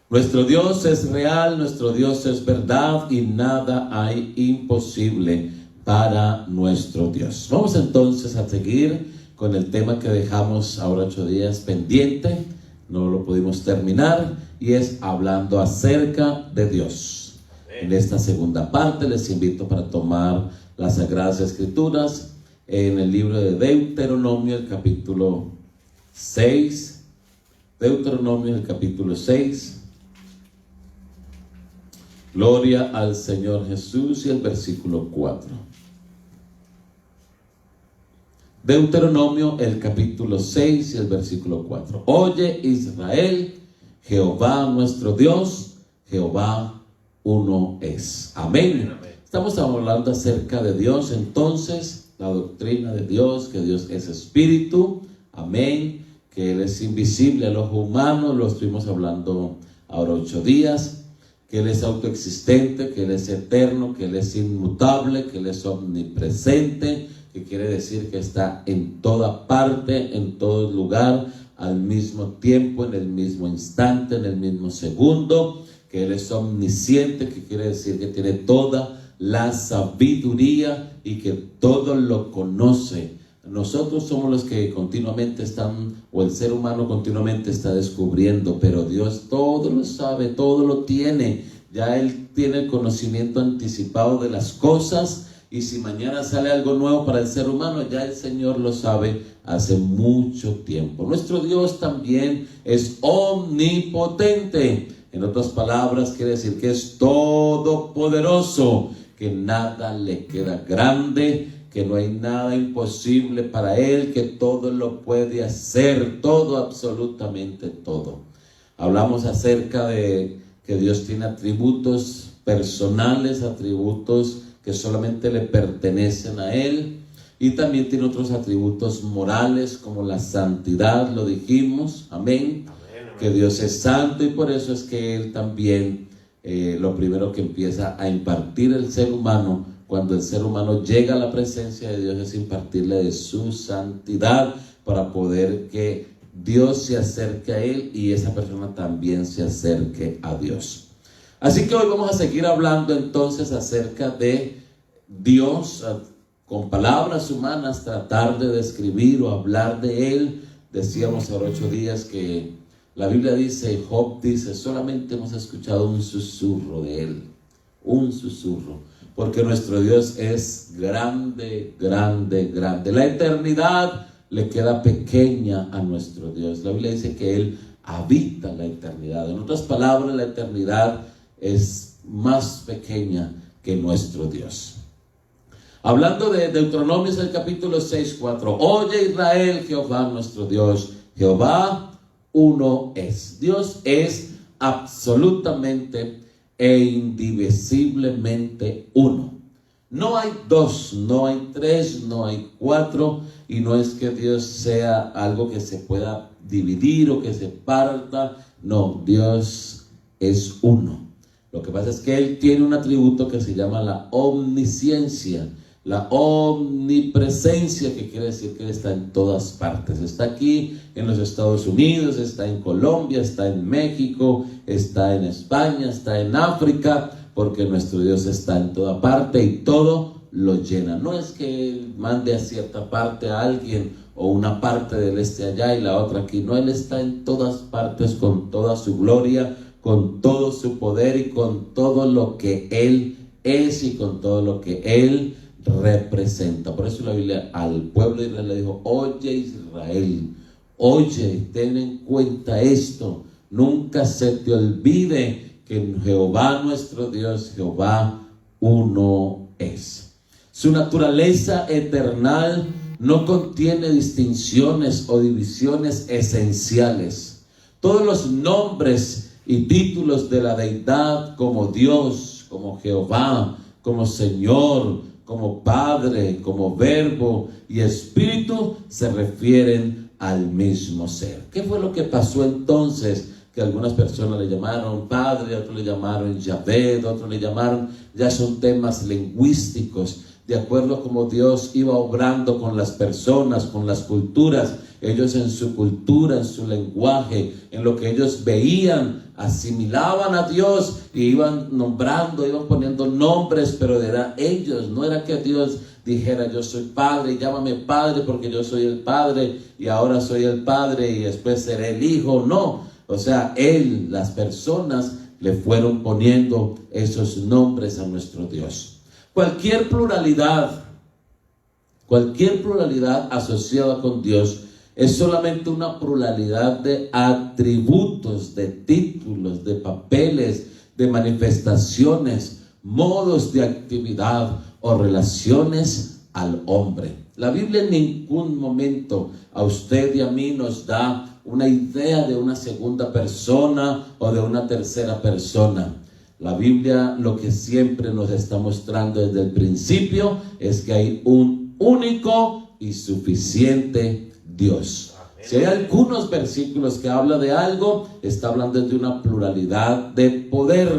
Nuestro Dios es real, nuestro Dios es verdad y nada hay imposible para nuestro Dios. Vamos entonces a seguir con el tema que dejamos ahora 8 días pendiente, no lo pudimos terminar, y es hablando acerca de Dios. En esta segunda parte les invito para tomar las Sagradas Escrituras en el libro de Deuteronomio, el capítulo 6. Deuteronomio, el capítulo 6. Gloria al Señor Jesús, y el versículo 4. Deuteronomio, el capítulo 6 y el versículo 4. Oye Israel, Jehová nuestro Dios, Jehová uno es. Amén. Estamos hablando acerca de Dios, entonces, la doctrina de Dios, que Dios es espíritu. Amén. Que Él es invisible al ojo humano, lo estuvimos hablando ahora 8 días. Que Él es autoexistente, que Él es eterno, que Él es inmutable, que Él es omnipresente, que quiere decir que está en toda parte, en todo lugar, al mismo tiempo, en el mismo instante, en el mismo segundo, que Él es omnisciente, que quiere decir que tiene toda la sabiduría y que todo lo conoce. Nosotros somos los que continuamente están, o el ser humano continuamente está descubriendo, pero Dios todo lo sabe, todo lo tiene. Ya Él tiene el conocimiento anticipado de las cosas, y si mañana sale algo nuevo para el ser humano, ya el Señor lo sabe hace mucho tiempo. Nuestro Dios también es omnipotente. En otras palabras, quiere decir que es todopoderoso, que nada le queda grande, que no hay nada imposible para Él, que todo lo puede hacer, todo, absolutamente todo. Hablamos acerca de que Dios tiene atributos personales, atributos que solamente le pertenecen a Él, y también tiene otros atributos morales como la santidad, lo dijimos, amén. Que Dios es santo, y por eso es que Él también, lo primero que empieza a impartir el ser humano, cuando el ser humano llega a la presencia de Dios, es impartirle de su santidad para poder que Dios se acerque a él y esa persona también se acerque a Dios. Así que hoy vamos a seguir hablando entonces acerca de Dios con palabras humanas, tratar de describir o hablar de Él. Decíamos hace 8 días que la Biblia dice, Job dice, solamente hemos escuchado un susurro de Él, un susurro. Porque nuestro Dios es grande, grande, grande. La eternidad le queda pequeña a nuestro Dios. La Biblia dice que Él habita la eternidad. En otras palabras, la eternidad es más pequeña que nuestro Dios. Hablando de Deuteronomio, es el capítulo 6, 4. Oye Israel, Jehová nuestro Dios, Jehová uno es. Dios es absolutamente e indivisiblemente uno. No hay 2, no hay 3, no hay 4, y no es que Dios sea algo que se pueda dividir o que se parta. No, Dios es uno. Lo que pasa es que Él tiene un atributo que se llama la omnisciencia, la omnipresencia, que quiere decir que Él está en todas partes. Está aquí en los Estados Unidos, está en Colombia, está en México, está en España, está en África, porque nuestro Dios está en toda parte y todo lo llena. No es que Él mande a cierta parte a alguien, o una parte del este allá y la otra aquí. No, Él está en todas partes con toda su gloria, con todo su poder y con todo lo que Él es y con todo lo que Él representa. Por eso la Biblia al pueblo de Israel le dijo, oye Israel, oye, ten en cuenta esto, nunca se te olvide que Jehová nuestro Dios, Jehová uno es. Su naturaleza eternal no contiene distinciones o divisiones esenciales. Todos los nombres y títulos de la deidad, como Dios, como Jehová, como Señor, como Padre, como Verbo y Espíritu, se refieren al mismo ser. ¿Qué fue lo que pasó entonces? Que algunas personas le llamaron Padre, otros le llamaron Yahvé, otros le llamaron, ya son temas lingüísticos, de acuerdo a cómo Dios iba obrando con las personas, con las culturas, ellos en su cultura, en su lenguaje, en lo que ellos veían, asimilaban a Dios y iban nombrando, iban poniendo nombres, pero era ellos, no era que Dios dijera yo soy padre y llámame padre porque yo soy el padre y ahora soy el padre y después seré el hijo, no, o sea, las personas le fueron poniendo esos nombres a nuestro Dios. Cualquier pluralidad asociada con Dios es solamente una pluralidad de atributos, de títulos, de papeles, de manifestaciones, modos de actividad o relaciones al hombre. La Biblia en ningún momento a usted y a mí nos da una idea de una segunda persona o de una tercera persona. La Biblia lo que siempre nos está mostrando desde el principio es que hay un único y suficiente Dios. Si hay algunos versículos que habla de algo, está hablando de una pluralidad de poder,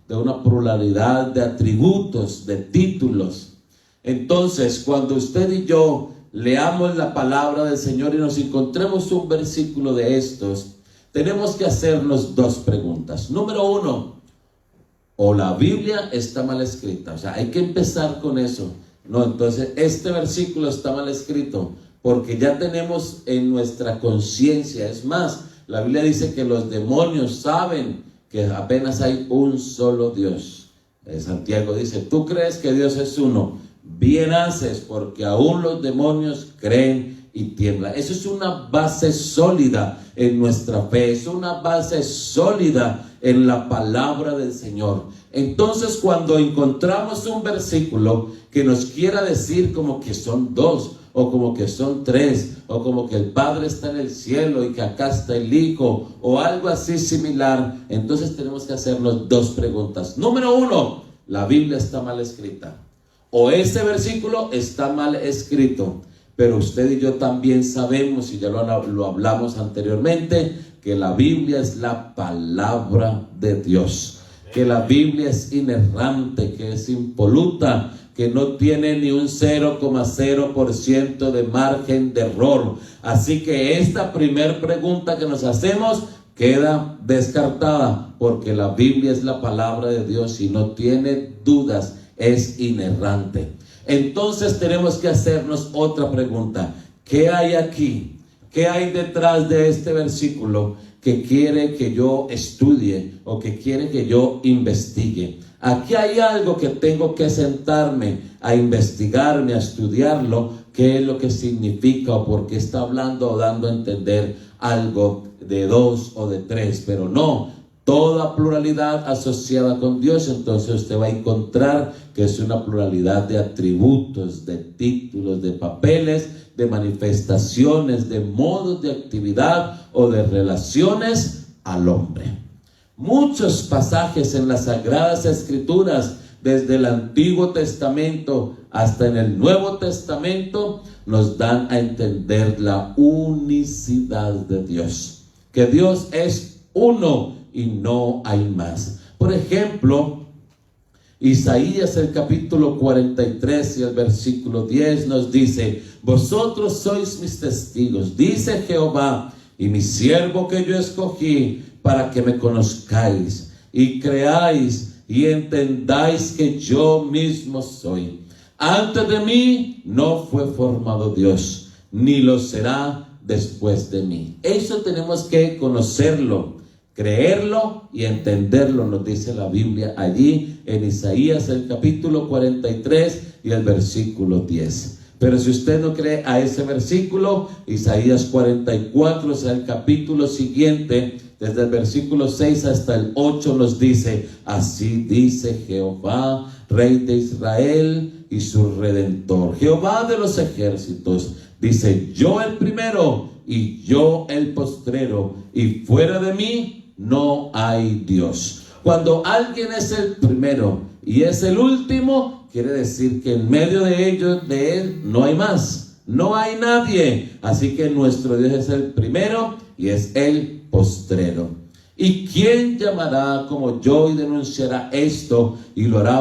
de una pluralidad de atributos, de títulos. Entonces, cuando usted y yo leamos la palabra del Señor y nos encontremos un versículo de estos, tenemos que hacernos dos preguntas. Número uno, o la Biblia está mal escrita, o sea, hay que empezar con eso. No, entonces este versículo está mal escrito, porque ya tenemos en nuestra conciencia, es más, la Biblia dice que los demonios saben que apenas hay un solo Dios. Santiago dice, tú crees que Dios es uno, bien haces, porque aún los demonios creen y tiemblan. Eso es una base sólida en nuestra fe, es una base sólida en la palabra del Señor. Entonces, cuando encontramos un versículo que nos quiera decir como que son dos, o como que son tres, o como que el Padre está en el cielo y que acá está el Hijo, o algo así similar, entonces tenemos que hacernos dos preguntas. Número uno, la Biblia está mal escrita, o ese versículo está mal escrito. Pero usted y yo también sabemos, y ya lo hablamos anteriormente, que la Biblia es la palabra de Dios, que la Biblia es inerrante, que es impoluta, que no tiene ni un 0,0% de margen de error. Así que esta primer pregunta que nos hacemos queda descartada, porque la Biblia es la palabra de Dios y no tiene dudas, es inerrante. Entonces tenemos que hacernos otra pregunta. ¿Qué hay aquí? ¿Qué hay detrás de este versículo que quiere que yo estudie o que quiere que yo investigue? Aquí hay algo que tengo que sentarme a investigarme, a estudiarlo, qué es lo que significa o por qué está hablando o dando a entender algo de dos o de tres, pero no. Toda pluralidad asociada con Dios, entonces usted va a encontrar que es una pluralidad de atributos, de títulos, de papeles, de manifestaciones, de modos de actividad o de relaciones al hombre. Muchos pasajes en las Sagradas Escrituras, desde el Antiguo Testamento hasta en el Nuevo Testamento, nos dan a entender la unicidad de Dios, que Dios es uno y no hay más. Por ejemplo, Isaías el capítulo 43 y el versículo 10 nos dice: vosotros sois mis testigos, dice Jehová, y mi siervo que yo escogí, para que me conozcáis y creáis y entendáis que yo mismo soy. Antes de mí no fue formado Dios, ni lo será después de mí. Eso tenemos que conocerlo, creerlo y entenderlo, nos dice la Biblia allí en Isaías el capítulo 43 y el versículo 10. Pero si usted no cree a ese versículo, Isaías 44, o sea, el capítulo siguiente, desde el versículo 6 hasta el 8 nos dice: así dice Jehová, Rey de Israel y su Redentor, Jehová de los ejércitos, dice: yo el primero y yo el postrero, y fuera de mí no hay Dios. Cuando alguien es el primero y es el último, quiere decir que en medio de ellos, de él, no hay más, no hay nadie. Así que nuestro Dios es el primero y es el postrero. ¿Y quién llamará como yo y denunciará esto y lo hará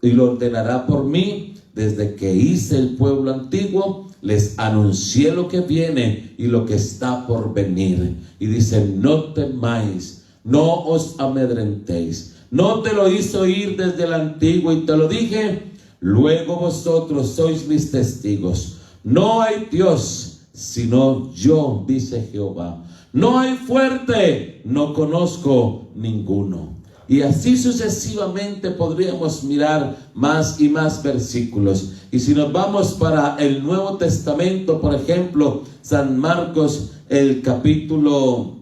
ordenará por mí? Desde que hice el pueblo antiguo les anuncié lo que viene y lo que está por venir. Y dice, no temáis, no os amedrentéis. No te lo hice oír desde el antiguo y te lo dije, luego vosotros sois mis testigos. No hay Dios sino yo, dice Jehová. No hay fuerte, no conozco ninguno. Y así sucesivamente podríamos mirar más y más versículos. Y si nos vamos para el Nuevo Testamento, por ejemplo, San Marcos, el capítulo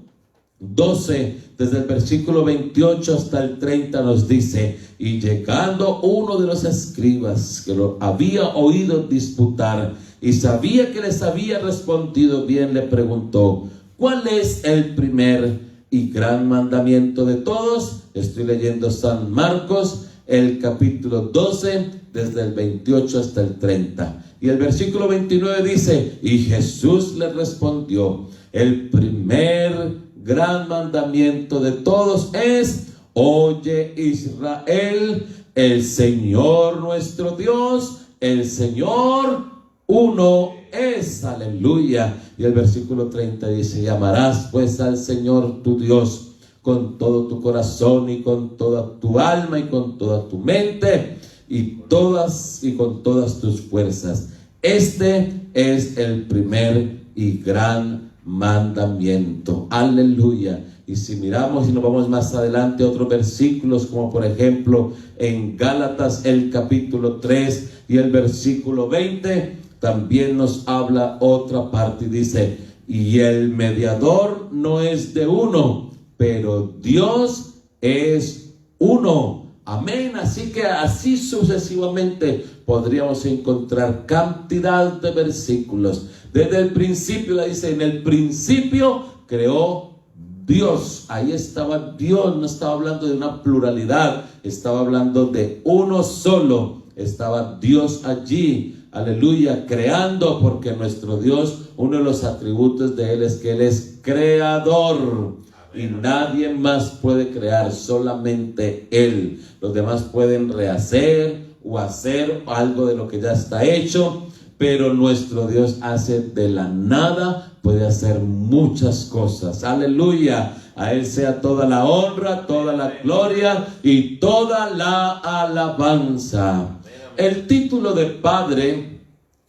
12, desde el versículo 28 hasta el 30 nos dice, y llegando uno de los escribas que lo había oído disputar y sabía que les había respondido bien, le preguntó, ¿cuál es el primer y gran mandamiento de todos? Estoy leyendo San Marcos, el capítulo 12, desde el 28 hasta el 30. Y el versículo 29 dice, y Jesús le respondió, el primer gran mandamiento de todos es, oye Israel, el Señor nuestro Dios, el Señor uno es, aleluya. Y el versículo 30 dice, y amarás pues al Señor tu Dios con todo tu corazón y con toda tu alma y con toda tu mente y con todas tus fuerzas. Este es el primer y gran mandamiento, aleluya. Y si miramos y nos vamos más adelante a otros versículos, como por ejemplo en Gálatas el capítulo 3 y el versículo 20, también nos habla otra parte y dice, y el mediador no es de uno, pero Dios es uno. Amén. Así que así sucesivamente podríamos encontrar cantidad de versículos. Desde el principio, la dice, en el principio creó Dios. Ahí estaba Dios, no estaba hablando de una pluralidad, estaba hablando de uno solo. Estaba Dios allí, aleluya, creando, porque nuestro Dios, uno de los atributos de Él es que Él es creador. Y nadie más puede crear, solamente Él. Los demás pueden rehacer o hacer algo de lo que ya está hecho, pero nuestro Dios hace de la nada, puede hacer muchas cosas. Aleluya. A Él sea toda la honra, toda la gloria y toda la alabanza. El título de Padre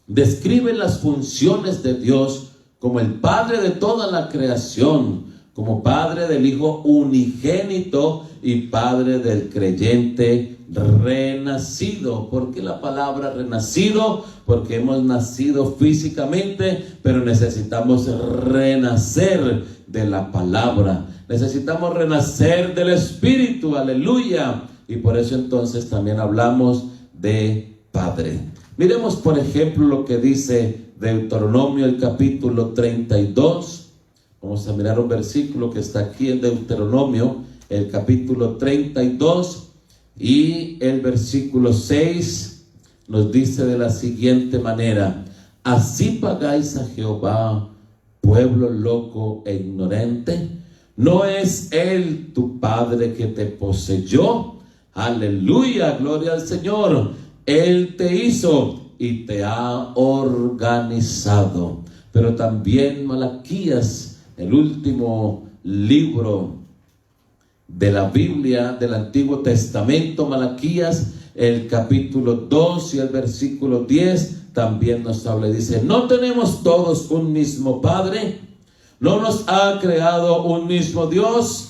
describe las funciones de Dios como el Padre de toda la creación, como Padre del Hijo unigénito y Padre del creyente renacido. ¿Por qué la palabra renacido? Porque hemos nacido físicamente, pero necesitamos renacer de la palabra. Necesitamos renacer del Espíritu, aleluya. Y por eso entonces también hablamos de Padre. Miremos por ejemplo lo que dice Deuteronomio el capítulo 32. Vamos a mirar un versículo que está aquí en Deuteronomio, el capítulo 32 y el versículo 6 nos dice de la siguiente manera: así pagáis a Jehová, pueblo loco e ignorante. ¿No es Él tu Padre que te poseyó? Aleluya, gloria al Señor. Él te hizo y te ha organizado. Pero también Malaquías, el último libro de la Biblia del Antiguo Testamento, Malaquías, el capítulo 2 y el versículo 10, también nos habla y dice: ¿no tenemos todos un mismo Padre? ¿No nos ha creado un mismo Dios?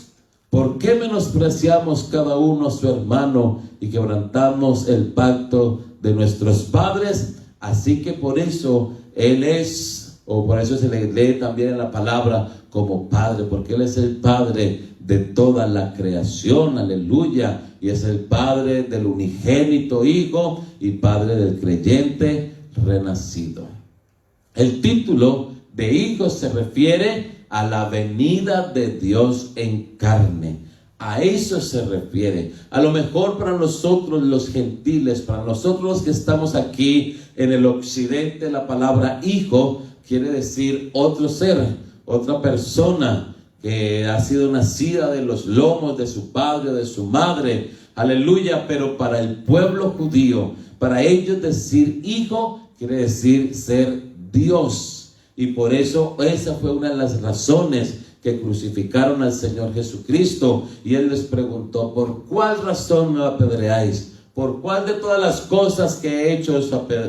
¿Por qué menospreciamos cada uno a su hermano y quebrantamos el pacto de nuestros padres? Así que por eso Él es, o por eso se le lee también en la palabra como Padre, porque Él es el Padre de toda la creación, aleluya, y es el Padre del unigénito Hijo y Padre del creyente renacido. El título de Hijo se refiere a la venida de Dios en carne. A eso se refiere. A lo mejor para nosotros los gentiles, para nosotros los que estamos aquí en el occidente, la palabra hijo quiere decir otro ser, otra persona que ha sido nacida de los lomos de su padre o de su madre. Aleluya. Pero para el pueblo judío, para ellos decir hijo quiere decir ser Dios. Y por eso esa fue una de las razones que crucificaron al Señor Jesucristo. Y Él les preguntó: ¿por cuál razón me apedreáis? ¿Por cuál de todas las cosas que he hecho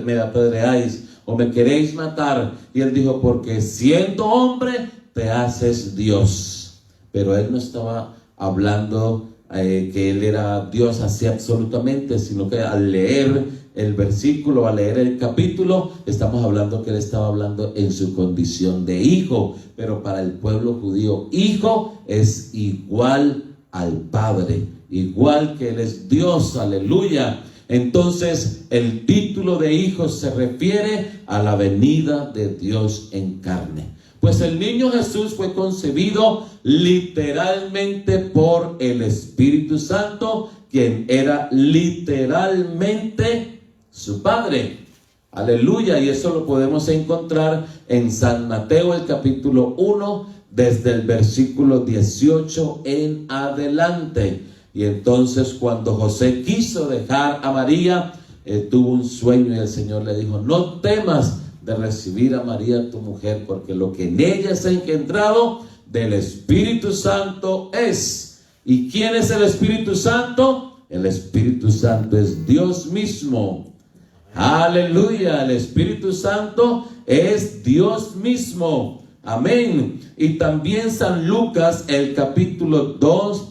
me apedreáis o me queréis matar? Y Él dijo: porque siendo hombre te haces Dios. Pero Él no estaba hablando que Él era Dios así absolutamente, sino que al leer el versículo, al leer el capítulo, estamos hablando que Él estaba hablando en su condición de hijo. Pero para el pueblo judío, hijo es igual al Padre, igual que Él es Dios. Aleluya. Entonces el título de hijo se refiere a la venida de Dios en carne. Pues el niño Jesús fue concebido literalmente por el Espíritu Santo, quien era literalmente su Padre. Aleluya. Y eso lo podemos encontrar en San Mateo, el capítulo 1, desde el versículo 18 en adelante. Y entonces cuando José quiso dejar a María, tuvo un sueño y el Señor le dijo: no temas de recibir a María tu mujer, porque lo que en ella se ha engendrado del Espíritu Santo es. ¿Y quién es el Espíritu Santo? El Espíritu Santo es Dios mismo. Aleluya. El Espíritu Santo es Dios mismo. Amén. Y también San Lucas, el capítulo 2,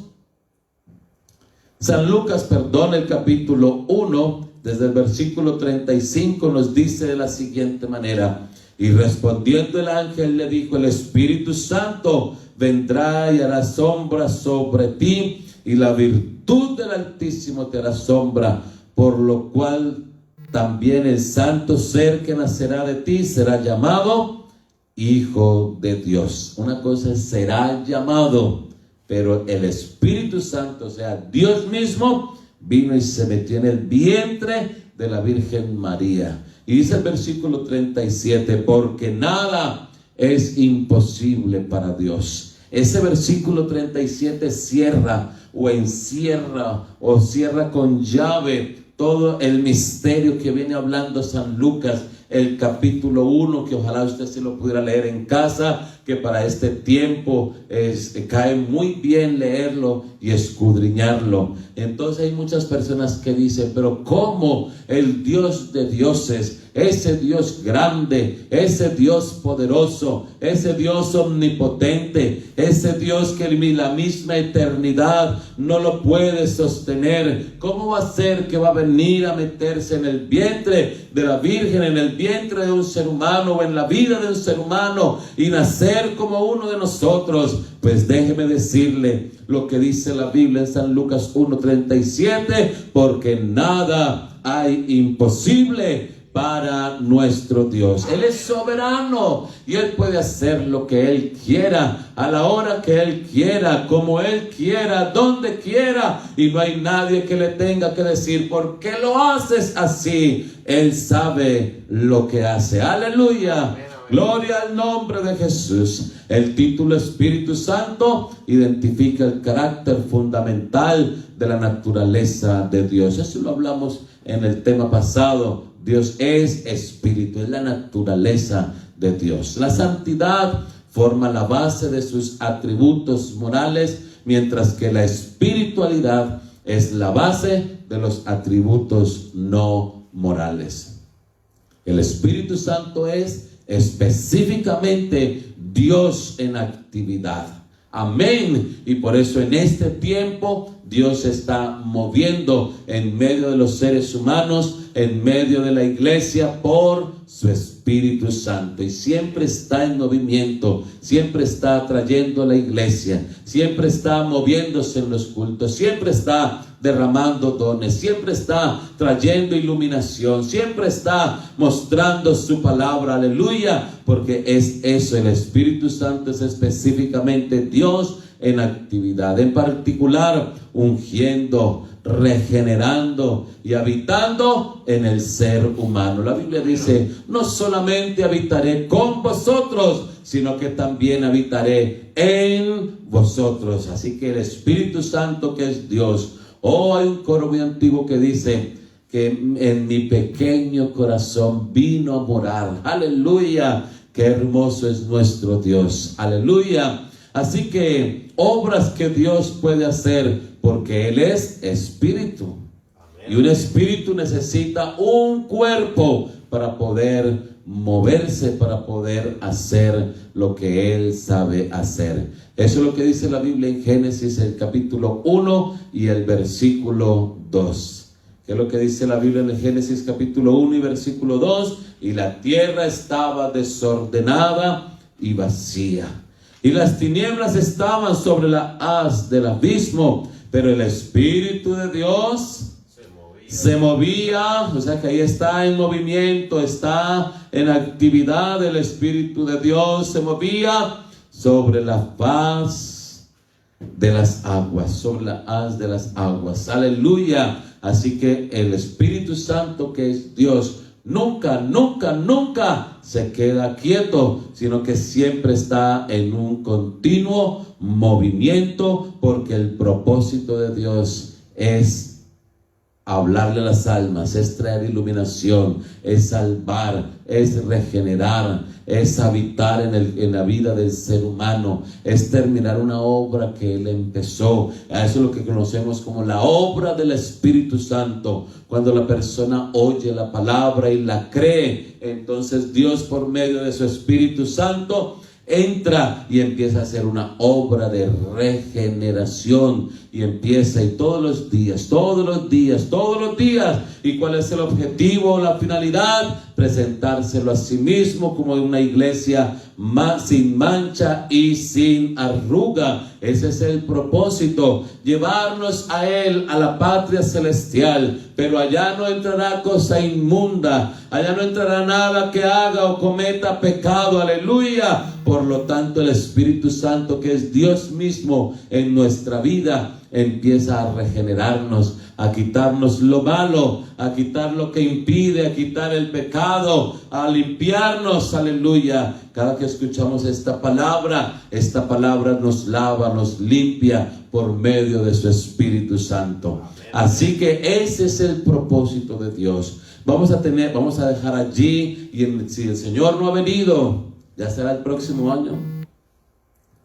el capítulo 1, desde el versículo 35 nos dice de la siguiente manera: y respondiendo el ángel le dijo: el Espíritu Santo vendrá y hará sombra sobre ti, y la virtud del Altísimo te hará sombra, por lo cual también el santo ser que nacerá de ti será llamado Hijo de Dios. Una cosa es será llamado, pero el Espíritu Santo, o sea, Dios mismo, vino y se metió en el vientre de la Virgen María. Y dice el versículo 37, porque nada es imposible para Dios. Ese versículo 37 cierra o encierra o cierra con llave todo el misterio que viene hablando San Lucas, el capítulo 1, que ojalá usted se lo pudiera leer en casa, que para este tiempo cae muy bien leerlo y escudriñarlo. Entonces hay muchas personas que dicen: pero ¿cómo el Dios de dioses, ese Dios grande, ese Dios poderoso, ese Dios omnipotente, ese Dios que la misma eternidad no lo puede sostener, cómo va a ser que va a venir a meterse en el vientre de la Virgen, en el vientre de un ser humano o en la vida de un ser humano y nacer como uno de nosotros? Pues déjeme decirle lo que dice la Biblia en San Lucas 1:37, porque nada hay imposible para nuestro Dios. Él es soberano y Él puede hacer lo que Él quiera, a la hora que Él quiera, como Él quiera, donde quiera, y no hay nadie que le tenga que decir: ¿por qué lo haces así? Él sabe lo que hace. Aleluya. Gloria al nombre de Jesús. El título Espíritu Santo identifica el carácter fundamental de la naturaleza de Dios. Eso lo hablamos en el tema pasado. Dios es espíritu, es la naturaleza de Dios. La santidad forma la base de sus atributos morales, mientras que la espiritualidad es la base de los atributos no morales. El Espíritu Santo es específicamente Dios en actividad. Amén. Y por eso en este tiempo Dios se está moviendo en medio de los seres humanos, en medio de la iglesia, por su Espíritu Santo. Y siempre está en movimiento, siempre está atrayendo a la iglesia, siempre está moviéndose en los cultos, siempre está derramando dones, siempre está trayendo iluminación, siempre está mostrando su palabra. Aleluya. Porque es eso, el Espíritu Santo es específicamente Dios en actividad, en particular ungiendo, regenerando y habitando en el ser humano. La Biblia dice: no solamente habitaré con vosotros, sino que también habitaré en vosotros. Así que el Espíritu Santo, que es Dios. Hay un coro muy antiguo que dice: que en mi pequeño corazón vino a morar. Aleluya, qué hermoso es nuestro Dios. Aleluya. Así que obras que Dios puede hacer, porque Él es espíritu. Y un espíritu necesita un cuerpo para poder moverse, para poder hacer lo que Él sabe hacer. Eso es lo que dice la Biblia en Génesis, el capítulo 1 y el versículo 2. ¿Qué es lo que dice la Biblia en el Génesis capítulo 1 y versículo 2? Y la tierra estaba desordenada y vacía, y las tinieblas estaban sobre la haz del abismo, pero el Espíritu de Dios se movía, o sea que ahí está en movimiento, está en actividad. El Espíritu de Dios se movía sobre la faz de las aguas, sobre la haz de las aguas. Aleluya. Así que el Espíritu Santo, que es Dios, nunca se queda quieto, sino que siempre está en un continuo movimiento, porque el propósito de Dios es hablarle a las almas, es traer iluminación, es salvar, es regenerar, es habitar en la vida del ser humano, es terminar una obra que Él empezó. Eso es lo que conocemos como la obra del Espíritu Santo. Cuando la persona oye la palabra y la cree, entonces Dios, por medio de su Espíritu Santo, entra y empieza a hacer una obra de regeneración, y empieza, y todos los días, ¿y cuál es el objetivo, la finalidad? Presentárselo a sí mismo como una iglesia sin mancha y sin arruga. Ese es el propósito, llevarnos a Él, a la patria celestial. Pero allá no entrará cosa inmunda, allá no entrará nada que haga o cometa pecado. Aleluya. Por lo tanto, el Espíritu Santo, que es Dios mismo en nuestra vida, empieza a regenerarnos, a quitarnos lo malo, a quitar lo que impide, a quitar el pecado, a limpiarnos. Aleluya. Cada que escuchamos esta palabra nos lava, nos limpia por medio de su Espíritu Santo. Así que ese es el propósito de Dios. Vamos a dejar allí, y si el Señor no ha venido, ya será el próximo año.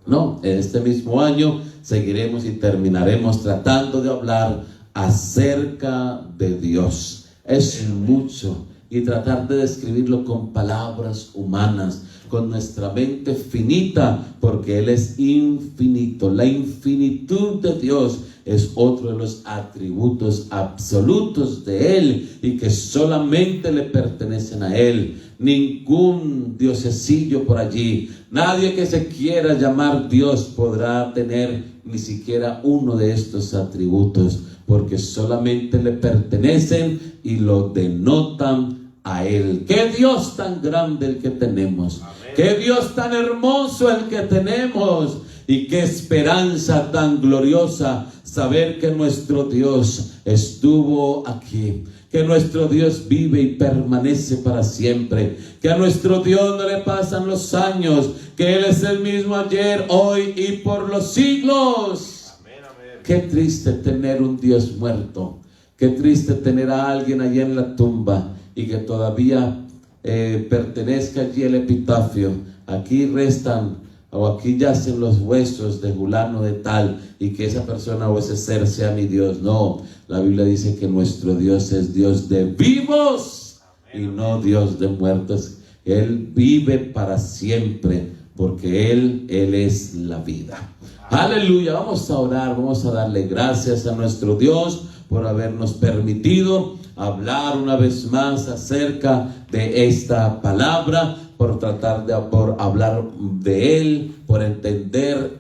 No, en este mismo año seguiremos y terminaremos tratando de hablar acerca de Dios. Es mucho, y tratar de describirlo con palabras humanas, con nuestra mente finita, porque Él es infinito. La infinitud de Dios es otro de los atributos absolutos de Él, y que solamente le pertenecen a Él. Ningún diosecillo por allí, nadie que se quiera llamar Dios podrá tener ni siquiera uno de estos atributos, porque solamente le pertenecen y lo denotan a Él. ¡Qué Dios tan grande el que tenemos! Amén. ¡Qué Dios tan hermoso el que tenemos! Y qué esperanza tan gloriosa saber que nuestro Dios estuvo aquí, que nuestro Dios vive y permanece para siempre, que a nuestro Dios no le pasan los años, que Él es el mismo ayer, hoy y por los siglos. Amén, amén. Qué triste tener un Dios muerto, qué triste tener a alguien allí en la tumba y que todavía pertenezca allí el epitafio: aquí restan, o aquí yacen los huesos de fulano de tal, y que esa persona o ese ser sea mi Dios. No, la Biblia dice que nuestro Dios es Dios de vivos y no Dios de muertos. Él vive para siempre, porque Él es la vida. Aleluya. Vamos a orar, vamos a darle gracias a nuestro Dios por habernos permitido hablar una vez más acerca de esta palabra, por tratar por hablar de Él, por entender